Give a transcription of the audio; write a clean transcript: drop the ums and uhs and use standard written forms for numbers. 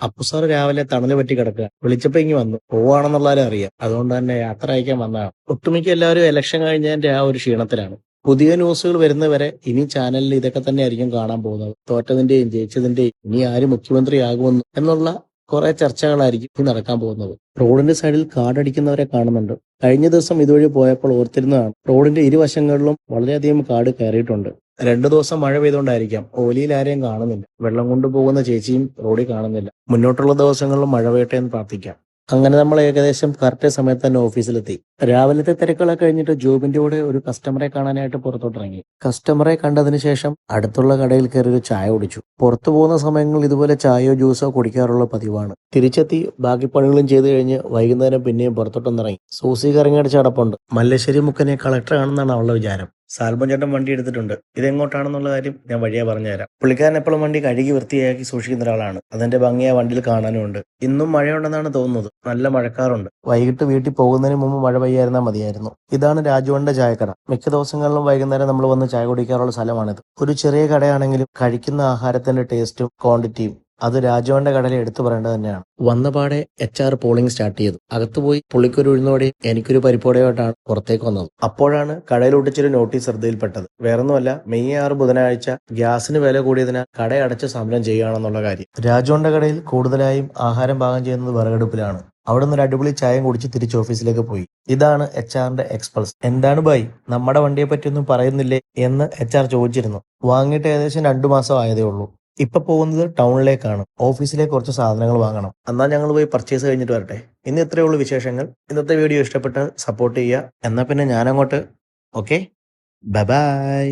അപ്പുസാർ രാവിലെ തണല് പറ്റി കിടക്കുക. വിളിച്ചപ്പോ ഇങ്ങ് വന്നു. പോവാണെന്നുള്ളവരെ അറിയാം. അതുകൊണ്ട് തന്നെ യാത്ര അയക്കാൻ വന്നതാണ്. ഒട്ടുമിക്ക എല്ലാവരും ഇലക്ഷൻ കഴിഞ്ഞതിന്റെ ആ ഒരു ക്ഷീണത്തിലാണ്. പുതിയ ന്യൂസുകൾ വരുന്നവരെ ഇനി ചാനലിൽ ഇതൊക്കെ തന്നെ ആയിരിക്കും കാണാൻ പോകുന്നത്. തോറ്റതിന്റെയും ജയിച്ചതിന്റെയും ഇനി ആര് മുഖ്യമന്ത്രിയാകുമെന്ന് എന്നുള്ള കുറെ ചർച്ചകളായിരിക്കും ഇനി നടക്കാൻ പോകുന്നത്. റോഡിന്റെ സൈഡിൽ കാടടിക്കുന്നവരെ കാണുന്നുണ്ട്. കഴിഞ്ഞ ദിവസം ഇതുവഴി പോയപ്പോൾ ഓർത്തിരുന്നതാണ്. റോഡിന്റെ ഇരുവശങ്ങളിലും വളരെയധികം കാട് കയറിയിട്ടുണ്ട്. 2 ദിവസം മഴ പെയ്തുകൊണ്ടായിരിക്കാം ഓലിയിൽ ആരെയും കാണുന്നില്ല. വെള്ളം കൊണ്ടുപോകുന്ന ചേച്ചിയും റോഡിൽ കാണുന്നില്ല. മുന്നോട്ടുള്ള ദിവസങ്ങളിലും മഴ പെയ്യട്ടെ എന്ന് പ്രാർത്ഥിക്കാം. അങ്ങനെ നമ്മൾ ഏകദേശം കറക്റ്റ് സമയത്ത് തന്നെ ഓഫീസിലെത്തി. രാവിലത്തെ തിരക്കുകളൊക്കെ കഴിഞ്ഞിട്ട് ജോബിന്റെ കൂടെ ഒരു കസ്റ്റമറെ കാണാനായിട്ട് പുറത്തോട്ടിറങ്ങി. കസ്റ്റമറെ കണ്ടതിന് ശേഷം അടുത്തുള്ള കടയിൽ കയറി ഒരു ചായ കുടിച്ചു. പുറത്തു പോകുന്ന സമയങ്ങളിൽ ഇതുപോലെ ചായയോ ജ്യൂസോ കുടിക്കാറുള്ള പതിവാണ്. തിരിച്ചെത്തി ബാക്കി പണികളും ചെയ്തു കഴിഞ്ഞ് വൈകുന്നേരം പിന്നെയും പുറത്തോട്ടൊന്നിറങ്ങി. സൂസി കറങ്ങിയടിച്ച് അടപ്പുണ്ട്. മല്ലേശ്വരി മുക്കനെ കളക്ടർ ആണെന്നാണ് അവളുടെ വിചാരം. സാൽമൺ ചേട്ടൻ വണ്ടി എടുത്തിട്ടുണ്ട്. ഇതെങ്ങോട്ടാണെന്നുള്ള കാര്യം ഞാൻ വഴിയാ പറഞ്ഞുതരാം. പുള്ളിക്കാരൻ എപ്പോഴും വണ്ടി കഴുകി വൃത്തിയാക്കി സൂക്ഷിക്കുന്ന ഒരാളാണ്. അതിന്റെ ഭംഗി ആ വണ്ടിയിൽ കാണാനുമുണ്ട്. ഇന്നും മഴയുണ്ടെന്നാണ് തോന്നുന്നത്. നല്ല മഴക്കാറുണ്ട്. വൈകിട്ട് വീട്ടിൽ പോകുന്നതിന് മുമ്പ് മഴ പെയ്യായിരുന്നാൽ മതിയായിരുന്നു. ഇതാണ് രാജുവന്റെ ചായക്കട. മിക്ക ദിവസങ്ങളിലും വൈകുന്നേരം നമ്മൾ വന്ന് ചായ കുടിക്കാറുള്ള സ്ഥലമാണിത്. ഒരു ചെറിയ കടയാണെങ്കിലും കഴിക്കുന്ന ആഹാരത്തിന്റെ ടേസ്റ്റും ക്വാണ്ടിറ്റിയും അത് രാജുവന്റെ കടയിൽ എടുത്തു പറയേണ്ടത് തന്നെയാണ്. വന്നപാടെ HR പോളിംഗ് സ്റ്റാർട്ട് ചെയ്തു. അകത്തുപോയി പുള്ളിക്കൊരു ഉഴുന്നോടെയും എനിക്കൊരു പരിപ്പോടെയായിട്ടാണ് പുറത്തേക്ക് വന്നത്. അപ്പോഴാണ് കടയിൽ ഒട്ടിച്ചൊരു നോട്ടീസ് ശ്രദ്ധയിൽപ്പെട്ടത്. വേറൊന്നുമല്ല, മെയ് 6 ബുധനാഴ്ച ഗ്യാസിന് വില കൂടിയതിനാൽ കടയടച്ച് സമരം ചെയ്യുകയാണെന്നുള്ള കാര്യം. രാജുവന്റെ കടയിൽ കൂടുതലായും ആഹാരം പാകം ചെയ്യുന്നത് വിറകടുപ്പിലാണ്. അവിടെ നിന്ന് ഒരു അടിപൊളി ചായയും കുടിച്ച് തിരിച്ച് ഓഫീസിലേക്ക് പോയി. ഇതാണ് HR എക്സ്പൾസ്. എന്താണ് ബായ്, നമ്മുടെ വണ്ടിയെ പറ്റിയൊന്നും പറയുന്നില്ലേ എന്ന് HR ചോദിച്ചിരുന്നു. വാങ്ങിയിട്ട് ഏകദേശം 2 മാസം ആയതേ ഉള്ളൂ. ഇപ്പൊ പോകുന്നത് ടൗണിലേക്കാണ്. ഓഫീസിലേക്ക് കുറച്ച് സാധനങ്ങൾ വാങ്ങണം. എന്നാൽ ഞങ്ങൾ പോയി പർച്ചേസ് കഴിഞ്ഞിട്ട് വരട്ടെ. ഇന്ന് ഇത്രയേ ഉള്ളൂ വിശേഷങ്ങൾ. ഇന്നത്തെ വീഡിയോ ഇഷ്ടപ്പെട്ട് സപ്പോർട്ട് ചെയ്യുക. എന്നാൽ പിന്നെ ഞാനങ്ങോട്ട്. Okay, bye bye.